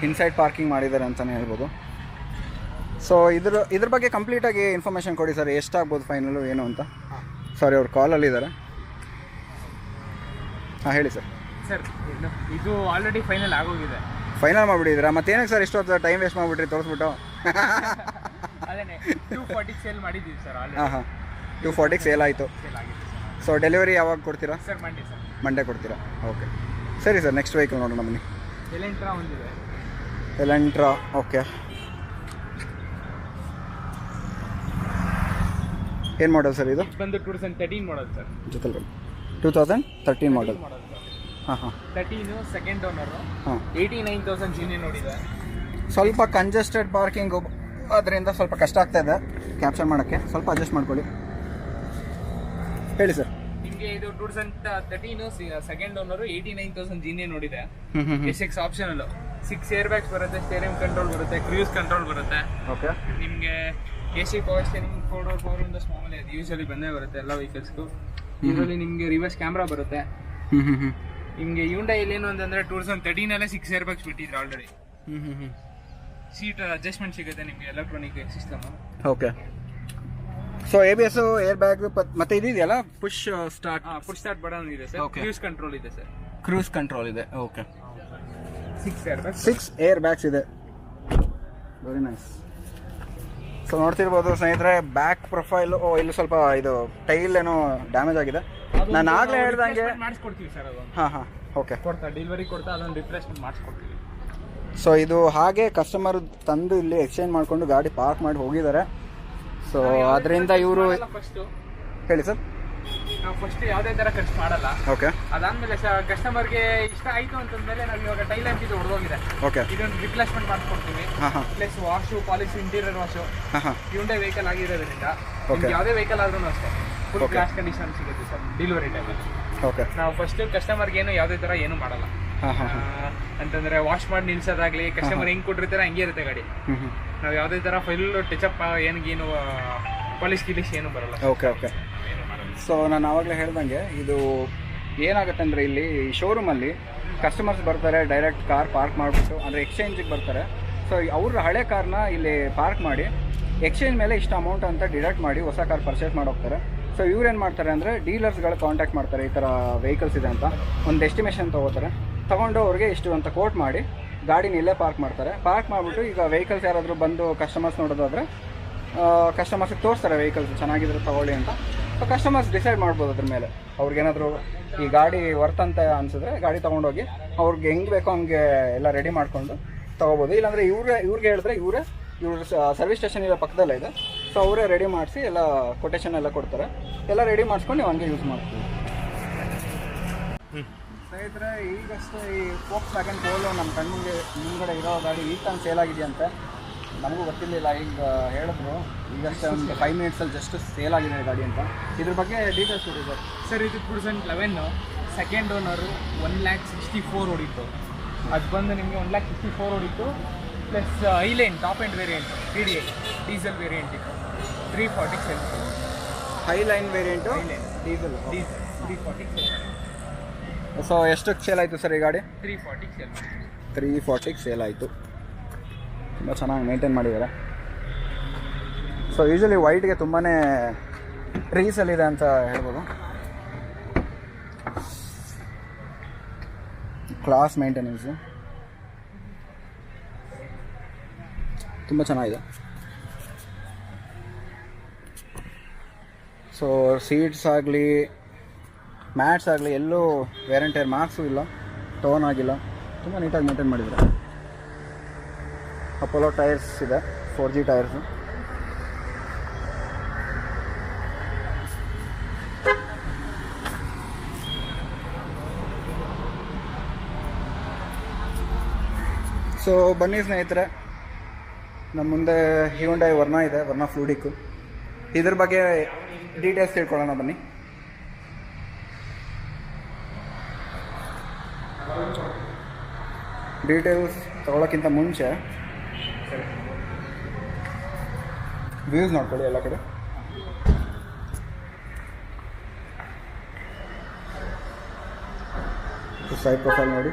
ಇನ್ಸೈಡ್ ಪಾರ್ಕಿಂಗ್ ಮಾಡಿದ್ದಾರೆ ಅಂತಲೇ ಹೇಳ್ಬೋದು. ಸೊ ಇದ್ರ ಬಗ್ಗೆ ಕಂಪ್ಲೀಟಾಗಿ ಇನ್ಫಾರ್ಮೇಷನ್ ಕೊಡಿ ಸರ್, ಎಷ್ಟಾಗ್ಬೋದು ಫೈನಲು ಏನು ಅಂತ. ಸಾರಿ, ಅವ್ರು ಕಾಲಲ್ಲಿದ್ದಾರೆ. ಹಾಂ ಹೇಳಿ ಸರ್. ಸರ್ ಇದು ಆಲ್ರೆಡಿ ಫೈನಲ್ ಆಗೋಗಿದೆ. ಫೈನಲ್ ಮಾಡಿಬಿಟ್ಟಿದ್ದೀರಾ? ಮತ್ತೇನಕ್ಕೆ ಸರ್ ಇಷ್ಟೊತ್ತು ಟೈಮ್ ವೇಸ್ಟ್ ಮಾಡಿಬಿಟ್ರಿ ತೋರಿಸ್ಬಿಟ್ಟು? ಅದೇನೆ 240 ಸೇಲ್ ಮಾಡಿದ್ದೀವಿ ಸರ್ ಆಲ್ರೆಡಿ. ಹಾಂ. 240 ಸೇಲ್ ಆಯಿತು. ಸೇಲ್ ಆಗಿದೆ ಸರ್. ಸೊ ಡೆಲಿವರಿ ಯಾವಾಗ ಕೊಡ್ತೀರಾ? Sir Monday sir. ಮಂಡೇ ಕೊಡ್ತೀರಾ? ಓಕೆ ಸರಿ ಸರ್. ನೆಕ್ಸ್ಟ್ ವೆಹಿಕಲ್ ನೋಡೋಣ ಬನ್ನಿ. ಎಲೆಂಟ್ರಾ ಒಂದಿದೆ. ಎಲೆಂಟ್ರಾ. ಓಕೆ. ಏನು ಮಾಡಲ್ ಸರ್ ಇದು? ಬಂದು 2013 ಮಾಡಲ್ ಸರ್. ಜೊತೆಲಿ 2013 ಮಾಡಲ್. ಹಾಂ. 13 ಸೆಕೆಂಡ್ ಓನರು. ಹಾಂ. 89,000 GNA ನೋಡಿದೆ. ಸ್ವಲ್ಪ ಕಂಜೆಸ್ಟೆಡ್ ಪಾರ್ಕಿಂಗು, ಅದರಿಂದ ಸ್ವಲ್ಪ ಕಷ್ಟ ಆಗ್ತಾ ಇದೆ ಕ್ಯಾಪ್ಚರ್ ಮಾಡೋಕ್ಕೆ. ಸ್ವಲ್ಪ ಅಡ್ಜಸ್ಟ್ ಮಾಡ್ಕೊಳ್ಳಿ. ಹೇಳಿ ಸರ್. ನಿಮಗೆ ಇದು 2013 ಸೆಕೆಂಡ್ ಓನರು, 89,000 GNA ನೋಡಿದೆ. SX ಆಪ್ಷನಲ್ಲು 6 ಏರ್ ಬ್ಯಾಗ್ಸ್ ಬರುತ್ತೆ, ಸ್ಟೇರಿಂಗ್ ಕಂಟ್ರೋಲ್ ಬರುತ್ತೆ, ಕ್ರೂಸ್ ಕಂಟ್ರೋಲ್ ಬರುತ್ತೆ. ಓಕೆ. ನಿಮಗೆ AC power steering, 4 door Windows ಮಾಮೂಲಿ ಅದು ಯೂಶಲಿ ಬಂದೇ ಬರುತ್ತೆ ಎಲ್ಲ ವೆಹಿಕಲ್ಸ್ಗೂ. ಇದರಲ್ಲಿ ನಿಮಗೆ ರಿವರ್ಸ್ ಕ್ಯಾಮ್ರಾ ಬರುತ್ತೆ. ನಿಮಗೆ ಹ್ಯುಂಡೈಯಲ್ಲಿ ಏನು ಅಂತಂದರೆ 2013 6 ಏರ್ ಬ್ಯಾಗ್ಸ್ ಬಿಟ್ಟಿದ್ರು ಆಲ್ರೆಡಿ. ಸೀಟ್ ಅಡ್ಜಸ್ಟ್ಮೆಂಟ್ ಸಿಗುತ್ತೆ ನಿಮಗೆ, electronic system. Okay. So ABS, air bag ಮತ್ತೆ ಇದೆಯಲ್ಲ ಪುಷ್ ಸ್ಟಾರ್ಟ್ ಬಟನ್ ಇದೆ ಸರ್. ಕ್ರೂಸ್ ಕಂಟ್ರೋಲ್ ಇದೆ ಸರ್. ಕ್ರೂಸ್ ಕಂಟ್ರೋಲ್ ಇದೆ. ಓಕೆ. 6 ಏರ್ ಬ್ಯಾಗ್ಸ್ ಇದೆ. Very nice. ಸೊ ನೋಡ್ತಿರ್ಬೋದು ಸ್ನೇಹಿತರೆ, ಬ್ಯಾಕ್ ಪ್ರೊಫೈಲು ಇಲ್ಲಿ ಸ್ವಲ್ಪ ಇದು ಟೈಲ್ ಏನೋ ಡ್ಯಾಮೇಜ್ ಆಗಿದೆ. ನಾನು ಆಗಲೇ ಹೇಳ್ದಂಗೆ ಮಾಡಿಸ್ಕೊಡ್ತೀವಿ ಸರ್ ಅದು. ಹಾಂ. ಓಕೆ. ಡೆಲಿವರಿ ಕೊಡ್ತಾ ಅದೊಂದು ರಿಪ್ಲೇಸ್ಮೆಂಟ್ ಮಾಡಿಸ್ಕೊಡ್ತೀವಿ. ಸೊ ಇದು ಹಾಗೆ ಕಸ್ಟಮರ್ ತಂದು ಇಲ್ಲಿ ಎಕ್ಸ್ಚೇಂಜ್ ಮಾಡಿಕೊಂಡು ಗಾಡಿ ಪಾರ್ಕ್ ಮಾಡಿ ಹೋಗಿದ್ದಾರೆ. ಸೊ ಅದರಿಂದ ಇವರು ಫಸ್ಟು ಹೇಳಿ ಸರ್. ನಾವು ಫಸ್ಟ್ ಯಾವುದೇ ಥರ ಖರ್ಚು ಮಾಡಲ್ಲ. ಓಕೆ. ಅದಾದಮೇಲೆ ಕಸ್ಟಮರ್ಗೆ ಇಷ್ಟ ಆಯಿತು ಅಂತಂದಮೇಲೆ ನಾವು ಇವಾಗ ಟೈಲ್ ಲ್ಯಾಂಪ್ ಇದು ಹೊಡೆದೋಗಿದೆ, ಓಕೆ, ಇದೊಂದು ರಿಪ್ಲೇಸ್ಮೆಂಟ್ ಮಾಡ್ಕೊಡ್ತೀವಿ. Plus wash, polish, interior wash. Hyundai vehicle ಆಗಿರೋದ್ರಿಂದ ನಿಮ್ಗೆ ಯಾವುದೇ ವೆಹಿಕಲ್ ಆದ್ರೂ ಅಷ್ಟೇ ಫುಲ್ ಕ್ಲಾಸ್ ಕಂಡೀಷನ್ ಸಿಗುತ್ತೆ ಸರ್ ಡೆಲಿವರಿ ಟೈಮಲ್ಲಿ. ಓಕೆ. ನಾವು ಫಸ್ಟ್ ಕಸ್ಟಮರ್ಗೆ ಏನು ಯಾವುದೇ ಥರ ಏನು ಮಾಡಲ್ಲ. ಅಂತಂದ್ರೆ ವಾಶ್ ಮಾಡಿ ನಿಲ್ಸೋದಾಗ್ಲಿ, ಕಸ್ಟಮರ್ ಹೆಂಗ್ ಕೊಟ್ಟಿರ್ತಾರೆ ಹಂಗೆ ಇರುತ್ತೆ ಗಾಡಿ. ನಾವು ಯಾವುದೇ ಥರ ಫುಲ್ ಟಚಪ್ ಏನು ಪಾಲಿಶ್ ಗಿಲಿಶ್ ಏನು ಬರಲ್ಲ. Okay okay. ಸೊ ನಾನು ಆವಾಗಲೇ ಹೇಳ್ದಂಗೆ ಇದು ಏನಾಗುತ್ತೆ ಅಂದರೆ ಇಲ್ಲಿ ಶೋರೂಮಲ್ಲಿ ಕಸ್ಟಮರ್ಸ್ ಬರ್ತಾರೆ, ಡೈರೆಕ್ಟ್ ಕಾರ್ ಪಾರ್ಕ್ ಮಾಡಿಬಿಟ್ಟು ಅಂದರೆ ಎಕ್ಸ್ಚೇಂಜಿಗೆ ಬರ್ತಾರೆ. ಸೊ ಅವ್ರ ಹಳೆ ಕಾರ್ನ ಇಲ್ಲಿ ಪಾರ್ಕ್ ಮಾಡಿ ಎಕ್ಸ್ಚೇಂಜ್ ಮೇಲೆ ಇಷ್ಟು ಅಮೌಂಟ್ ಅಂತ ಡಿಡಕ್ಟ್ ಮಾಡಿ ಹೊಸ ಕಾರ್ ಪರ್ಚೇಸ್ ಮಾಡೋಗ್ತಾರೆ. ಸೊ ಇವ್ರೇನು ಮಾಡ್ತಾರೆ ಅಂದರೆ ಡೀಲರ್ಸ್ಗಳು ಕಾಂಟ್ಯಾಕ್ಟ್ ಮಾಡ್ತಾರೆ, ಈ ಥರ ವೆಹಿಕಲ್ಸ್ ಇದೆ ಅಂತ ಒಂದು ಎಸ್ಟಿಮೇಷನ್ ತೊಗೋತಾರೆ. ತೊಗೊಂಡು ಅವ್ರಿಗೆ ಇಷ್ಟು ಅಂತ ಕೋಟ್ ಮಾಡಿ ಗಾಡಿನ ಇಲ್ಲೇ ಪಾರ್ಕ್ ಮಾಡ್ತಾರೆ. ಪಾರ್ಕ್ ಮಾಡಿಬಿಟ್ಟು ಈಗ ವೆಹಿಕಲ್ಸ್ ಯಾರಾದರೂ ಬಂದು ಕಸ್ಟಮರ್ಸ್ ನೋಡೋದಾದರೆ ಕಸ್ಟಮರ್ಸಿಗೆ ತೋರಿಸ್ತಾರೆ ವೆಹಿಕಲ್ಸ್ ಚೆನ್ನಾಗಿದ್ರೆ ತೊಗೊಳ್ಳಿ ಅಂತ. ಸೊ ಕಸ್ಟಮರ್ಸ್ ಡಿಸೈಡ್ ಮಾಡ್ಬೋದು ಅದ್ರ ಮೇಲೆ. ಅವ್ರಿಗೇನಾದರೂ ಈ ಗಾಡಿ ವರ್ತ್ ಅಂತ ಅನಿಸಿದ್ರೆ ಗಾಡಿ ತೊಗೊಂಡೋಗಿ ಅವ್ರಿಗೆ ಹೆಂಗೆ ಬೇಕೋ ಹಂಗೆ ಎಲ್ಲ ರೆಡಿ ಮಾಡಿಕೊಂಡು ತೊಗೋಬೋದು. ಇಲ್ಲಾಂದರೆ ಇವ್ರಿಗೆ ಹೇಳಿದ್ರೆ ಇವ್ರ ಸರ್ವಿಸ್ ಸ್ಟೇಷನ್ ಇಲ್ಲ ಪಕ್ಕದಲ್ಲೇ ಇದೆ. ಸೊ ಅವರೇ ರೆಡಿ ಮಾಡಿಸಿ ಎಲ್ಲ ಕೊಟೇಶನ್ ಎಲ್ಲ ಕೊಡ್ತಾರೆ. ಎಲ್ಲ ರೆಡಿ ಮಾಡಿಸ್ಕೊಂಡು ನೀವು ಹಂಗೆ ಯೂಸ್ ಮಾಡ್ತೀವಿ. ಸ್ನೇಹಿತರೆ, ಈಗಷ್ಟೇ ಈ Volkswagen Polo ನಮ್ಮ ಕಣ್ಣಿಗೆ ಮುಂಗಡೆ ಇರೋ ಗಾಡಿ ಈಗ ತಾನು ಸೇಲ್ ಆಗಿದೆಯಂತೆ. ನಮಗೂ ಗೊತ್ತಿರಲಿಲ್ಲ, ಈಗ ಹೇಳಿದ್ರು ಈಗಷ್ಟೇ ಒಂದು 5 ಮಿನಿಟ್ಸಲ್ಲಿ ಜಸ್ಟ್ ಸೇಲ್ ಆಗಿದೆ ಗಾಡಿ ಅಂತ. ಇದ್ರ ಬಗ್ಗೆ ಡೀಟೇಲ್ಸ್ ಕೊಡಿ ಸರ್. ಇದು 2011 ಸೆಕೆಂಡ್ ಓನರು 1,64,000 ಹೊಡಿತು. ಅದು ಬಂದು ನಿಮಗೆ 1,64,000 ಹೊಡಿತು. Plus highline top end variant TDI diesel variant ಇತ್ತು. 340 sale. Highline variant diesel 340 sale. So ಎಷ್ಟಕ್ಕೆ ಸೇಲ್ ಆಯಿತು ಸರ್ ಈ ಗಾಡಿ? 340 ಸೇಲ್. 340ಗೆ ಸೇಲ್ ಆಯಿತು. ತುಂಬ ಚೆನ್ನಾಗಿ ಮೇಂಟೈನ್ ಮಾಡಿದ್ದಾರೆ. ಸೊ ಯೂಶ್ವಲಿ ವೈಟ್ಗೆ ತುಂಬಾ ರೀಸಲ್ಲಿದೆ ಅಂತ ಹೇಳ್ಬೋದು. ಕ್ಲಾಸ್ ಮೇಂಟೆನೆನ್ಸು ತುಂಬ ಚೆನ್ನಾಗಿದೆ. ಸೊ ಸೀಟ್ಸ್ ಆಗಲಿ ಮ್ಯಾಟ್ಸ್ ಆಗಲಿ ಎಲ್ಲೂ ವೇರ್ ಆ್ಯಂಡ್ ಟೇರ್ ಮಾರ್ಕ್ಸು ಇಲ್ಲ, ಟೋನ್ ಆಗಿಲ್ಲ, ತುಂಬ ನೀಟಾಗಿ ಮೇಂಟೈನ್ ಮಾಡಿದ್ದಾರೆ. ಅಪೋಲೋ ಟೈರ್ಸ್ ಇದೆ, 4G ಟೈರ್ಸು. ಸೊ ಬನ್ನಿ ಸ್ನೇಹಿತರೆ, ನಮ್ಮ ಮುಂದೆ ಹ್ಯುಂಡೈ ವರ್ನಾ ಇದೆ, ವರ್ನಾ ಫ್ಲೂಡಿಕ್ಕು. ಇದ್ರ ಬಗ್ಗೆ ಡೀಟೇಲ್ಸ್ ತಿಳ್ಕೊಳ್ಳೋಣ ಬನ್ನಿ. ಡೀಟೇಲ್ಸ್ ತೊಗೊಳಕ್ಕಿಂತ ಮುಂಚೆ ವ್ಯೂಸ್ ನೋಡ್ಕೊಳ್ಳಿ ಎಲ್ಲ ಕಡೆ. ಸೈಡ್ ಪ್ರೊಫೈಲ್ ನೋಡಿ.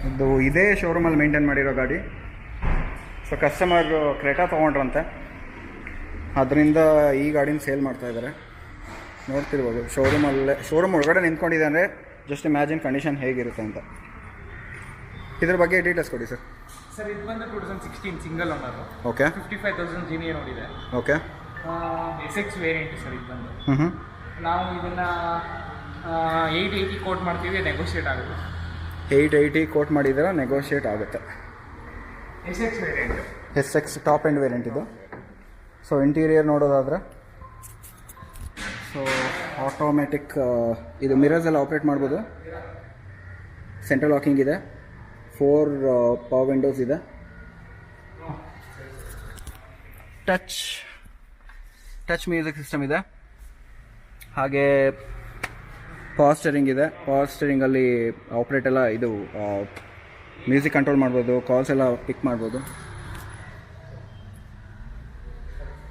ಇದು ಇದೇ ಶೋರೂಮಲ್ಲಿ ಮೇಂಟೈನ್ ಮಾಡಿರೋ ಗಾಡಿ. ಸೊ ಕಸ್ಟಮರ್ ಕ್ರೆಟಾ ತೊಗೊಂಡ್ರಂತೆ, ಅದರಿಂದ ಈ ಗಾಡಿನ ಸೇಲ್ ಮಾಡ್ತಾಯಿದ್ದಾರೆ. ನೋಡ್ತಿರ್ಬೋದು ಶೋರೂಮ್ ಒಳಗಡೆ ನಿಂತ್ಕೊಂಡಿದೆ ಅಂದರೆ ಜಸ್ಟ್ ಇಮ್ಯಾಜಿನ್ ಕಂಡೀಷನ್ ಹೇಗಿರುತ್ತೆ ಅಂತ. ಇದ್ರ ಬಗ್ಗೆ ಡೀಟೇಲ್ಸ್ ಕೊಡಿ ಸರ್. ಸರ್ ಇದು ಬಂದು 2016 ಸಿಂಗಲ್ ಓನರು. ಓಕೆ. 55,000 GNA ನೋಡಿದೆ. ಓಕೆ. SX ವೇರಿಯಂಟ್ ಸರ್ ಇದು ಬಂದು. ನಾವು ಇದನ್ನು 880 ಕೋಟ್ ಮಾಡ್ತೀವಿ, ನೆಗೋಷಿಯೇಟ್ ಆಗುತ್ತೆ. 880 ಕೋಟ್ ಮಾಡಿದ್ರೆ ನೆಗೋಷಿಯೇಟ್ ಆಗುತ್ತೆ. SX variant, SX top end variant ಇದು. ಸೊ ಇಂಟೀರಿಯರ್ ನೋಡೋದಾದರೆ ಸೊ ಆಟೋಮೆಟಿಕ್ ಇದು ಮಿರರ್ಸ್ ಎಲ್ಲ ಆಪ್ರೇಟ್ ಮಾಡ್ಬೋದು. ಸೆಂಟ್ರಲ್ ಲಾಕಿಂಗ್ ಇದೆ, 4 ಪವರ್ ವಿಂಡೋಸ್ ಇದೆ, ಟಚ್ ಮ್ಯೂಸಿಕ್ ಸಿಸ್ಟಮ್ ಇದೆ, ಹಾಗೆ ಪವರ್ ಸ್ಟೇರಿಂಗ್ ಇದೆ. ಪವರ್ ಸ್ಟೇರಿಂಗಲ್ಲಿ ಆಪ್ರೇಟ್ ಎಲ್ಲ ಇದು ಮ್ಯೂಸಿಕ್ ಕಂಟ್ರೋಲ್ ಮಾಡ್ಬೋದು, ಕಾಲ್ಸ್ ಎಲ್ಲ ಪಿಕ್ ಮಾಡ್ಬೋದು.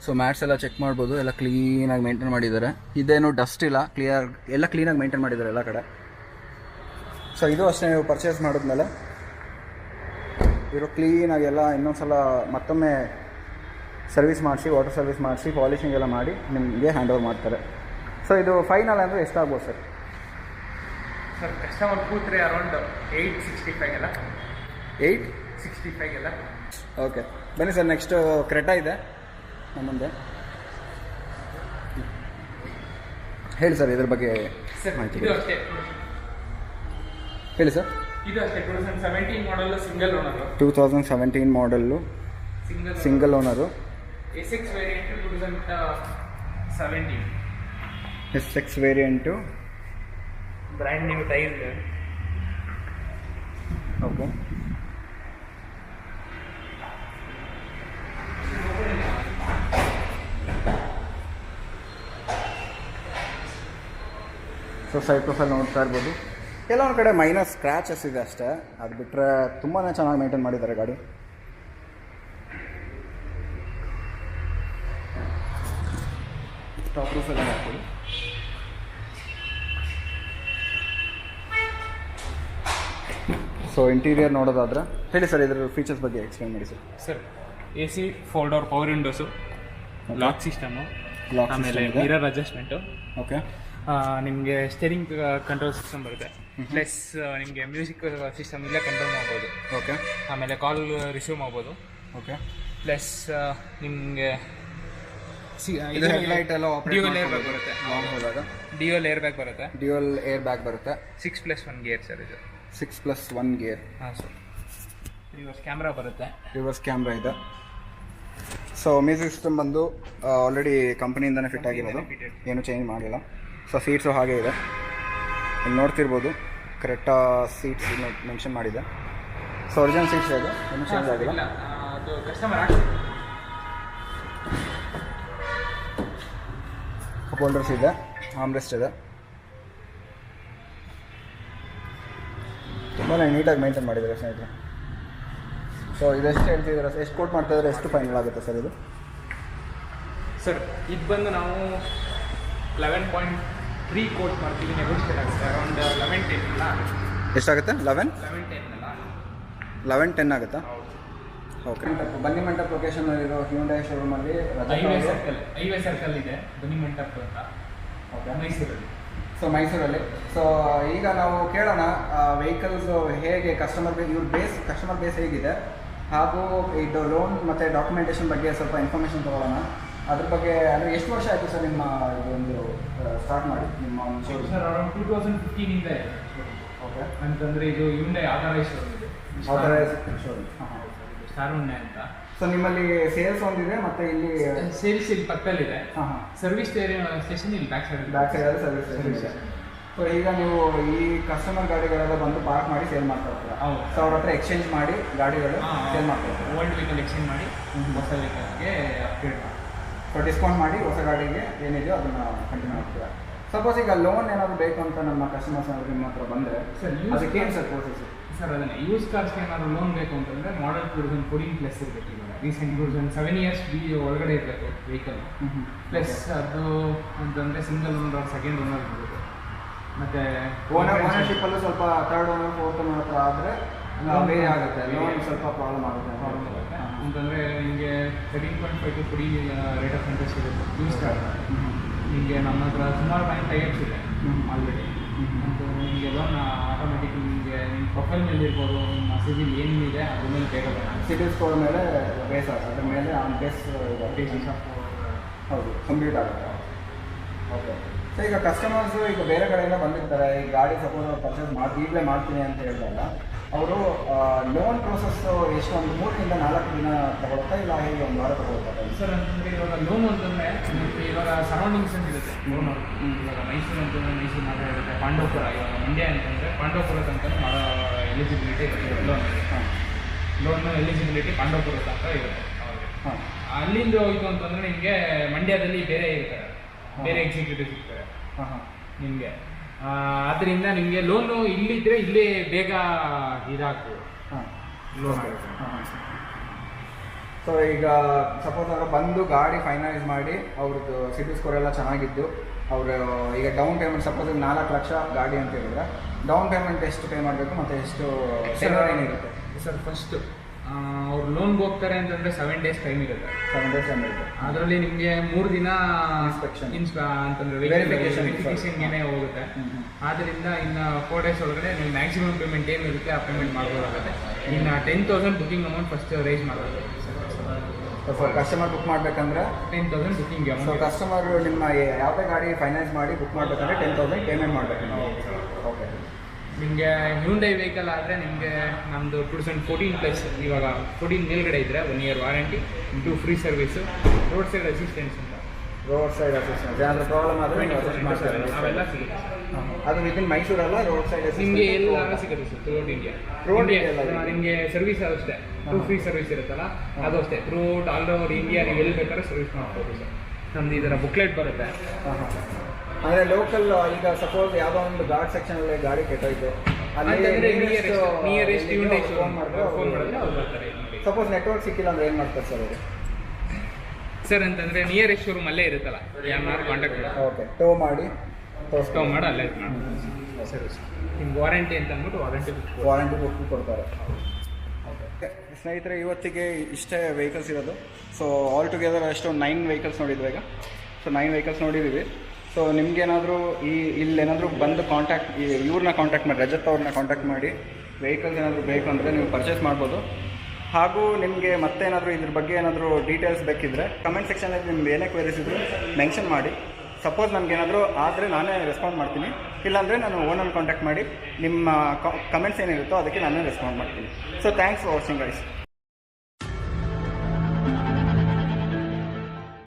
ಸೊ ಮ್ಯಾಟ್ಸ್ ಎಲ್ಲ ಚೆಕ್ ಮಾಡ್ಬೋದು, ಎಲ್ಲ ಕ್ಲೀನಾಗಿ ಮೇಂಟೈನ್ ಮಾಡಿದ್ದಾರೆ. ಇದೇನು ಡಸ್ಟ್ ಇಲ್ಲ, ಎಲ್ಲ ಕ್ಲೀನಾಗಿ ಮೇಂಟೈನ್ ಮಾಡಿದ್ದಾರೆ ಎಲ್ಲ ಕಡೆ. ಸೊ ಇದು ಅಷ್ಟೇ, ನೀವು ಪರ್ಚೇಸ್ ಮಾಡಿದ್ಮೇಲೆ ಇವರು ಕ್ಲೀನಾಗಿ ಎಲ್ಲ ಇನ್ನೊಂದು ಸಲ ಮತ್ತೊಮ್ಮೆ ಸರ್ವಿಸ್ ಮಾಡಿಸಿ, ವಾಟರ್ ಸರ್ವಿಸ್ ಮಾಡಿಸಿ, ಪಾಲಿಶಿಂಗ್ ಎಲ್ಲ ಮಾಡಿ ನಿಮಗೆ ಹ್ಯಾಂಡ್ ಓವರ್ ಮಾಡ್ತಾರೆ. ಸೊ ಇದು ಫೈನಲ್ ಅಂದರೆ ಎಷ್ಟಾಗ್ಬೋದು ಸರ್? ಸರ್ ಕಸ್ಟಮರ್ ಕೂತ್ರೆ ಅರೌಂಡ್ 865 ಎಲ್ಲ. 865 ಎಲ್ಲ. ಓಕೆ ಬನ್ನಿ ಸರ್. ನೆಕ್ಸ್ಟ್ ಕ್ರೆಟಾ ಇದೆ ನಮ್ಮ ಮುಂದೆ. ಹೇಳಿ ಸರ್ ಇದ್ರ ಬಗ್ಗೆ ಮಾಹಿತಿ. ಇದು ಅಷ್ಟೇ, ಹೇಳಿ ಸರ್. ಇದು ಅಷ್ಟೇ 2017 model single owner. 2017 model single owner. SX variant 2017 SX variant brand new tyre. Okay. So side profile ನೋಡ್ತಾ ಇರ್ಬೋದು. ಕೆಲವೊಂದು ಕಡೆ ಮೈನಸ್ ಸ್ಕ್ರ್ಯಾಚಸ್ ಇದೆ ಅಷ್ಟೇ, ಅದು ಬಿಟ್ಟರೆ ತುಂಬಾ ಚೆನ್ನಾಗಿ ಮೇಂಟೈನ್ ಮಾಡಿದ್ದಾರೆ ಗಾಡಿ. ಟಾಪ್ ರೂಫ್ ಎಲ್ಲ ಹಾಕ್ಬೋದು. ಸೊ ಇಂಟೀರಿಯರ್ ನೋಡೋದಾದ್ರೆ ಹೇಳಿ ಸರ್, ಇದರ ಫೀಚರ್ಸ್ ಬಗ್ಗೆ ಎಕ್ಸ್ಪ್ಲೇನ್ ಮಾಡಿ sir. Sir AC 4 door power windows, lock system, lock ಆಮೇಲೆ ಮಿರರ್ ಅಡ್ಜಸ್ಟ್ಮೆಂಟು, ಓಕೆ. ನಿಮಗೆ ಸ್ಟೇರಿಂಗ್ ಕಂಟ್ರೋಲ್ ಸಿಸ್ಟಮ್ ಬರುತ್ತೆ, ಪ್ಲಸ್ ನಿಮಗೆ ಮ್ಯೂಸಿಕ್ ಸಿಸ್ಟಮ್ ಇಲ್ಲೇ ಕಂಟ್ರೋಲ್ ಮಾಡ್ಬೋದು. ಓಕೆ. ಆಮೇಲೆ ಕಾಲ್ ರಿಸೀವ್ ಮಾಡ್ಬೋದು. ಓಕೆ. ಪ್ಲಸ್ ನಿಮಗೆ ಲೈಟ್ ಎಲ್ಲ ಡ್ಯೂಯಲ್ ಏರ್ ಬ್ಯಾಗ್ ಬರುತ್ತೆ. ಹೋದಾಗ ಡ್ಯೂಯಲ್ ಏರ್ ಬ್ಯಾಗ್ ಬರುತ್ತೆ. ಡ್ಯೂಯಲ್ ಏರ್ ಬ್ಯಾಗ್ ಬರುತ್ತೆ. 6+1 ಗೇರ್ ಸರ್ ಇದು. 6+1 ಗೇರ್. ಹಾಂ ಸರ್. ರಿವರ್ಸ್ ಕ್ಯಾಮ್ರಾ ಬರುತ್ತೆ. ರಿವರ್ಸ್ ಕ್ಯಾಮ್ರಾ ಇದೆ. ಸೊ ಮ್ಯೂಸಿಕ್ ಸಿಸ್ಟಮ್ ಬಂದು ಆಲ್ರೆಡಿ ಕಂಪನಿಯಿಂದನೇ ಫಿಟ್ ಆಗಿರೋದು, ಏನು ಚೇಂಜ್ ಮಾಡಿಲ್ಲ. ಸೊ ಸೀಟ್ಸು ಹಾಗೆ ಇದೆ, ಇಲ್ಲಿ ನೋಡ್ತಿರ್ಬೋದು ಕರೆಕ್ಟಾಗಿ ಸೀಟ್ಸ್ ಮೆನ್ಷನ್ ಮಾಡಿದೆ. ಸೊ ಒರಿಜಿನಲ್ ಸೀಟ್ಸ್ ಇದೆ, ಏನು ಚೇಂಜ್ ಆಗಿಲ್ಲ. ಇಲ್ಲ, ಅದು ಕಸ್ಟಮರ್ ಆಗ್ತದೆ. ಕಪ್ ಹೋಲ್ಡರ್ಸ್ ಇದೆ, ಆರ್ಮ್ರೆಸ್ಟ್ ಇದೆ. ತುಂಬಾ ನೀಟಾಗಿ ಮೇಂಟೈನ್ ಮಾಡಿದ್ದಾರೆ ಸ್ನೇಹಿತರೆ. ಸೊ ಇದೆಷ್ಟು ಹೇಳ್ತಿದ್ದಾರೆ, ಎಷ್ಟು ಕೋಟ್ ಮಾಡ್ತಾ ಇದ್ದಾರೆ, ಎಷ್ಟು ಫೈನಲ್ ಆಗುತ್ತೆ ಸರ್ ಇದು? ಸರ್ ಇದು ಬಂದು ನಾವು 11.3 ಕೋಟ್ ಮಾಡ್ತೀವಿ, ನೆಗೋಷಿಯೇಟ್ ಆಗುತ್ತೆ ಅರೌಂಡ್ 11-10 ಅಲ್ಲ. ಎಷ್ಟಾಗುತ್ತೆ? 11-10 ಅಲ್ಲ, 11-10 ಆಗುತ್ತಾ? ಹೌದು. ಓಕೆ. ಬನ್ನಿ ಮಂಟಪ ಲೊಕೇಶನ್ನಲ್ಲಿರೋ ಹ್ಯುಂಡೈ ಶೋರೂಮಲ್ಲಿ ಹೈವೇ ಸರ್ಕಲ್ ಇದೆ, ಬನ್ನಿ ಮಂಟಪ ಅಂತ. ಓಕೆ. ಮೈಸೂರಲ್ಲಿ. ಸೊ ಮೈಸೂರಲ್ಲಿ. ಸೊ ಈಗ ನಾವು ಕೇಳೋಣ ವೆಹಿಕಲ್ಸ್ ಹೇಗೆ ಕಸ್ಟಮರ್ ಬೇಸ್ ಹೇಗಿದೆ, ಹಾಗೂ ಇದು ಲೋನ್ ಮತ್ತು ಡಾಕ್ಯುಮೆಂಟೇಷನ್ ಬಗ್ಗೆ ಸ್ವಲ್ಪ ಇನ್ಫಾರ್ಮೇಷನ್ ತೊಗೊಳ್ಳೋಣ. ಅದ್ರ ಬಗ್ಗೆ ಅಂದರೆ ಎಷ್ಟು ವರ್ಷ ಆಯಿತು ಸರ್ ನಿಮ್ಮ ಇದೊಂದು ಸ್ಟಾರ್ಟ್ ಮಾಡಿ ನಿಮ್ಮ ಶೋರೂಮ್? ಸರ್ ಅರೌಂಡ್ 2015 ಇಂದ ಇದೆ. ಓಕೆ. ಅಂತಂದರೆ ಇದು ಹ್ಯುಂಡೈ ಆಥರೈಸ್ ಶೋರೂಮ್ ಇದೆ. Authorise showroom. ಹಾಂ ಹಾಂ. ಸ್ಟಾರ್ ಉಣ್ಣೆ ಅಂತ. ಸೊ ನಿಮ್ಮಲ್ಲಿ ಸೇಲ್ಸ್ ಒಂದಿದೆ ಮತ್ತು ಇಲ್ಲಿ ಸೇಲ್ಸ್ ಇಲ್ಲಿ ಪಕ್ಕದಲ್ಲಿದೆ. ಹಾಂ ಹಾಂ. ಸರ್ವಿಸ್ ಸ್ಟೇಷನ್ ಇಲ್ಲಿ ಬ್ಯಾಕ್ ಸೈಡ್ ಸರ್ವಿಸ್ ಸ್ಟೇಷನ್ ಇದೆ. ಸೊ ಈಗ ನೀವು ಈ ಕಸ್ಟಮರ್ ಗಾಡಿಗಳೆಲ್ಲ ಬಂದು ಪಾರ್ಕ್ ಮಾಡಿ ಸೇಲ್ ಮಾಡ್ತಾ ಇರ್ತೀರಾ? ಹೌದು. ಸೊ ಅವ್ರ ಹತ್ರ ಎಕ್ಸ್ಚೇಂಜ್ ಮಾಡಿ ಗಾಡಿಗಳು ಸೇಲ್ ಮಾಡ್ತಾ ಇರ್ತೀರಾ? ಓಲ್ಡ್ ವೆಹಿಕಲ್ ಎಕ್ಸ್ಚೇಂಜ್ ಮಾಡಿ ಹೊಸ ವೆಹಿಕಲ್ಗೆ ಅಪ್ಗ್ರೇಡ್ ಮಾಡಿ. ಸೊ ಡಿಸ್ಕೌಂಟ್ ಮಾಡಿ ಹೊಸ ಗಾಡಿಗೆ ಏನಿದೆಯೋ ಅದನ್ನು ಕಂಟಿನ್ಯೂ ಮಾಡ್ತೀರಾ? ಸಪೋಸ್ ಈಗ ಲೋನ್ ಏನಾದರೂ ಬೇಕು ಅಂತ ನಮ್ಮ ಕಸ್ಟಮರ್ಸ್ ಏನಾದರೂ ನಿಮ್ಮ ಹತ್ರ ಬಂದರೆ ಸರ್ ಅದಕ್ಕೇನು ಸರ್ ಪ್ರೋಸೆಸ್? ಸರ್ ಅದನ್ನೇ ಯೂಸ್ ಕಾರ್ಸ್ಗೆ ಏನಾದರೂ ಲೋನ್ ಬೇಕು ಅಂತಂದರೆ ಮಾಡಲ್ 2014+ ಇರಬೇಕು. ಇವಾಗ ರೀಸೆಂಟ್ 7 ಇಯರ್ಸ್ ಒಳಗಡೆ ಇರಬೇಕು ವೆಹಿಕಲ್. ಪ್ಲಸ್ ಅದು ಅಂತಂದರೆ ಸಿಂಗಲ್ ಓನರ್, ಸೆಕೆಂಡ್ ಓನರ್ ಇರಬೇಕು. ಮತ್ತು ಓನರ್ಶಿಪ್ಪಲ್ಲೂ ಸ್ವಲ್ಪ ಥರ್ಡ್ ಓನರ್, ಫೋರ್ತ್ ಓನರ್ ಹತ್ರ ಆದರೆ ಬೇರೆ ಆಗುತ್ತೆ, ಲೋನ್ ಸ್ವಲ್ಪ ಪ್ರಾಬ್ಲಮ್ ಆಗುತ್ತೆ. ಅಂತಂದರೆ ನಿಮಗೆ 13.5 to 40 ರೇಟ್ ಆಫ್ ಇಂಟ್ರೆಸ್ಟ್ ಇರುತ್ತೆ ಯೂಸ್ ಕಾರ್. ನಿಮಗೆ ನಮ್ಮ ಹತ್ರ ಸುಮಾರು ಬ್ಯಾಂಕ್ ಟೈಪ್ಸ್ ಇದೆ ಆಲ್ರೆಡಿ. ಮತ್ತು ನಿಮಗೆ ಲೋನ್ ಆಟೋಮೆಟಿಕ್ ನಿಮಗೆ ನಿಮ್ಮ ಪ್ರೊಫೈಲ್ ಮೇಲೆ ಇರ್ಬೋದು, ನಿಮ್ಮ ಸಿಬಿಲ್ ಏನಿದೆ ಅದ್ರ ಮೇಲೆ ಬೇಗ ಸಿಬಿಲ್ ಸ್ಕೋರ್ ಮೇಲೆ ಬೇಸ್ ಆಗುತ್ತೆ, ಅದ್ರ ಮೇಲೆ ಆನ್ ಬೇಸಿಸ್ ಆಫ್ ಹೌದು ಕಂಪ್ಲೀಟ್ ಆಗುತ್ತೆ. ಓಕೆ. ಸೊ ಈಗ ಕಸ್ಟಮರ್ಸು ಈಗ ಬೇರೆ ಕಡೆಯಿಂದ ಬಂದಿರ್ತಾರೆ, ಈ ಗಾಡಿ ಸಪೋಸ್ ಪರ್ಚೇಸ್ ಈಗಲೇ ಮಾಡ್ತೀನಿ ಅಂತ ಹೇಳಿದಾಗ ಅವರು ಲೋನ್ ಪ್ರೋಸೆಸ್ಸು ಎಷ್ಟು, ಒಂದು 3 ರಿಂದ 4 ದಿನ ತಗೊಳುತ್ತಾ, ಇಲ್ಲ ಹೇಗೆ ಒಂದು ವಾರ ತಗೊಳ್ತಾರೆ? ಸರ್ ಅಂತಂದರೆ ಇವಾಗ ಲೋನ್ ಅಂತಂದರೆ ಇವಾಗ ಸರೌಂಡಿಂಗ್ಸ್ ಅಂತ ಇರುತ್ತೆ ಲೋನ್. ಇವಾಗ ಮೈಸೂರು ಅಂತಂದರೆ ಮೈಸೂರು ಮಾತ್ರ ಇರುತ್ತೆ, ಪಾಂಡವಪುರ, ಇವಾಗ ಮಂಡ್ಯ ಅಂತಂದರೆ ಪಾಂಡವಪುರ ತನಕ ಮಾಡೋ ಎಲಿಜಿಬಿಲಿಟಿ ಇರುತ್ತೆ ಲೋನ್ ಎಲಿಜಿಬಿಲಿಟಿ ಪಾಂಡವಪುರ ತನಕ ಇರುತ್ತೆ ಅವ್ರಿಗೆ. ಹಾಂ. ಅಲ್ಲಿಂದ ಹೋಯ್ತು ಅಂತಂದರೆ ನಿಮಗೆ ಮಂಡ್ಯದಲ್ಲಿ ಬೇರೆ ಇರ್ತಾರೆ, ಬೇರೆ ಎಕ್ಸಿಕ್ಯೂಟಿವ್ಸ್ ಇರ್ತಾರೆ ಹಾಂ ಹಾಂ ನಿಮಗೆ. ಆದ್ದರಿಂದ ನಿಮಗೆ ಲೋನು ಇಲ್ಲಿದ್ದರೆ ಇಲ್ಲಿ ಬೇಗ ಇದಾಗ್ತದೆ, ಹಾಂ ಲೋನ್ ಆಗುತ್ತೆ. ಹಾಂ. ಸೊ ಈಗ ಸಪೋಸ್ ಅವರು ಬಂದು ಗಾಡಿ ಫೈನಲೈಸ್ ಮಾಡಿ ಅವ್ರದ್ದು ಸಿಬಿಲ್ ಸ್ಕೋರ್ ಎಲ್ಲ ಚೆನ್ನಾಗಿದ್ದು ಅವರು ಈಗ ಡೌನ್ ಪೇಮೆಂಟ್ ಸಪೋಸ್ 4 ಲಕ್ಷ ಗಾಡಿ ಅಂತ ಹೇಳಿದ್ರೆ ಡೌನ್ ಪೇಮೆಂಟ್ ಎಷ್ಟು ಪೇ ಮಾಡಬೇಕು ಮತ್ತು ಎಷ್ಟು ಏನಿರುತ್ತೆ? ಸರ್ ಫಸ್ಟು ಅವ್ರು ಲೋನ್ಗೆ ಹೋಗ್ತಾರೆ ಅಂತಂದರೆ 7 ಡೇಸ್ ಟೈಮ್ ಇರುತ್ತೆ. 7 ಡೇಸ್ ಟೈಮ್ ಇರುತ್ತೆ. ಅದರಲ್ಲಿ ನಿಮಗೆ 3 ದಿನ ಇನ್ಸ್ಪೆಕ್ಷನ್ ಅಂತಂದರೆ ವೆರಿಫಿಕೇಷನ್ಗೆ ಹೋಗುತ್ತೆ. ಆದ್ದರಿಂದ ಇನ್ನು 4 ಡೇಸ್ ಒಳಗಡೆ ನೀವು ಮ್ಯಾಕ್ಸಿಮಮ್ ಪೇಮೆಂಟ್ ಏನಿರುತ್ತೆ ಆ ಪೇಮೆಂಟ್ ಮಾಡ್ಬೋದಾಗುತ್ತೆ. ಇನ್ನು 10,000 ಬುಕಿಂಗ್ ಅಮೌಂಟ್ ಫಸ್ಟ್ ರೈಸ್ ಮಾಡಬೇಕು. ಕಸ್ಟಮರ್ ಬುಕ್ ಮಾಡಬೇಕಂದ್ರೆ 10,000 ಬುಕಿಂಗ್ ಸೊ ಅಮೌಂಟ್. ಕಸ್ಟಮರ್ ನಿಮ್ಮ ಯಾವುದೇ ಗಾಡಿ ಫೈನಾನ್ಸ್ ಮಾಡಿ ಬುಕ್ ಮಾಡಬೇಕಂದ್ರೆ 10,000 ಪೇಮೆಂಟ್ ಮಾಡಬೇಕು ನಾವು. ಓಕೆ. ನಿಮಗೆ ಹ್ಯುಂಡೈ ವೆಹಿಕಲ್ ಆದರೆ ನಿಮಗೆ ನಮ್ಮದು 2014 ಪ್ಲಸ್ ಇವಾಗ 14 ಮೇಲ್ಗಡೆ ಇದ್ದರೆ 1 year warranty 2 free service road side assistance ಅಂತ ರೋಡ್ ಸೈಡ್ ಅಸಿಸ್ಟೆನ್ಸ್ ಏನಾದರೂ ಪ್ರಾಬ್ಲಮ್ ಆದರೆ ನೀವು ಅಸಿಸ್ಟ್ ಮಾಡ್ತಾರೆ ಅವೆಲ್ಲ ಸಿಗುತ್ತೆ. ಅದು ವಿತಿನ್ ಮೈಸೂರಲ್ಲ ರೋಡ್ ಸೈಡ್ ನಿಮಗೆ ಎಲ್ಲ ಸಿಗುತ್ತೆ ಸರ್ ಥ್ರೂಔಟ್ ಇಂಡಿಯಾ. Throughout ನಿಮಗೆ India ನಿಮಗೆ ಸರ್ವಿಸ್ ಅಷ್ಟೇ 2 ಫ್ರೀ ಸರ್ವಿಸ್ ಇರುತ್ತಲ್ಲ ಅದು ಅಷ್ಟೇ ಥ್ರೂಔಟ್ ಆಲ್ ಓವರ್ ಇಂಡಿಯಾ ನೀವು ಎಲ್ಲಿ ಬೇಕಾದ್ರೆ ಸರ್ವಿಸ್ ಮಾಡ್ಬೋದು ಸರ್. ನಮ್ದು ಈ ಥರ ಬುಕ್ಲೆಟ್ ಬರುತ್ತೆ. ಅಂದರೆ ಲೋಕಲ್ ಈಗ ಸಪೋಸ್ ಯಾವುದೋ ಒಂದು ಘಾಟ್ ಸೆಕ್ಷನಲ್ಲಿ ಗಾಡಿ ಕೆಟ್ಟೋಯ್ತು ಅಂತಂದರೆ ನಿಯರೆಸ್ಟ್ ಹ್ಯುಂಡೈ ಫೋನ್ ಮಾಡಿದ್ರೆ ಅವ್ರು ಬರ್ತಾರೆ. ಸಪೋಸ್ ನೆಟ್ವರ್ಕ್ ಸಿಕ್ಕಿಲ್ಲ ಅಂದರೆ ಏನು ಮಾಡ್ತಾರೆ ಸರ್ ಅವರು? ಸರ್ ಅಂತಂದರೆ ನಿಯರೆಸ್ಟ್ ಶೋರೂಮ್ ಅಲ್ಲೇ ಇರುತ್ತಲ್ಲ ಯಾರು ಕಾಂಟ್ಯಾಕ್ಟ್ ಮಾಡಿ ಓಕೆ ಟೋ ಮಾಡಿ ಸ್ಟವ್ ಮಾಡಿ ಅಲ್ಲೇ ಇದು ಮಾಡ್ಬೋದು ಸರ್ವಿಸ್. ನಿಮ್ಗೆ ವಾರಂಟಿ ಅಂತ ಅಂದ್ಬಿಟ್ಟು ವಾರಂಟಿ ಬುಕ್ ಕೊಡ್ತಾರೆ. ಸ್ನೇಹಿತರೆ ಇವತ್ತಿಗೆ ಇಷ್ಟೇ ವೆಹಿಕಲ್ಸ್ ಇರೋದು. ಸೊ ಆಲ್ ಟುಗೆದರ್ ಅಷ್ಟು 9 ವೆಹಿಕಲ್ಸ್ ನೋಡಿದ್ವಿ ಈಗ. ಸೊ 9 ವೆಹಿಕಲ್ಸ್ ನೋಡಿದ್ದೀವಿ. ಸೊ ನಿಮ್ಗೇನಾದರೂ ಇಲ್ಲೇನಾದರೂ ಬಂದು ಇವ್ರನ್ನ ಕಾಂಟ್ಯಾಕ್ಟ್ ಮಾಡಿ, ರಜತ್ ಅವ್ರನ್ನ ಕಾಂಟ್ಯಾಕ್ಟ್ ಮಾಡಿ ವೆಹಿಕಲ್ಸ್ ಏನಾದರೂ ಬೇಕು ಅಂದರೆ ನೀವು ಪರ್ಚೇಸ್ ಮಾಡ್ಬೋದು. ಹಾಗೂ ನಿಮಗೆ ಮತ್ತೇನಾದರೂ ಇದ್ರ ಬಗ್ಗೆ ಏನಾದರೂ ಡೀಟೇಲ್ಸ್ ಬೇಕಿದ್ದರೆ ಕಮೆಂಟ್ ಸೆಕ್ಷನಲ್ಲಿ ನಿಮ್ಗೆ ಏನೇ ಕ್ವೆರೀಸ್ ಇದ್ದರೂ ಮೆನ್ಷನ್ ಮಾಡಿ. ಸಪೋಸ್ ನನಗೇನಾದರೂ ಆದರೆ ನಾನೇ ರೆಸ್ಪಾಂಡ್ ಮಾಡ್ತೀನಿ, ಇಲ್ಲಾಂದರೆ ನಾನು ಓನಲ್ಲಿ ಕಾಂಟ್ಯಾಕ್ಟ್ ಮಾಡಿ ನಿಮ್ಮ ಕಮೆಂಟ್ಸ್ ಏನಿರುತ್ತೋ ಅದಕ್ಕೆ ನಾನೇ ರೆಸ್ಪಾಂಡ್ ಮಾಡ್ತೀನಿ. So thanks for watching guys.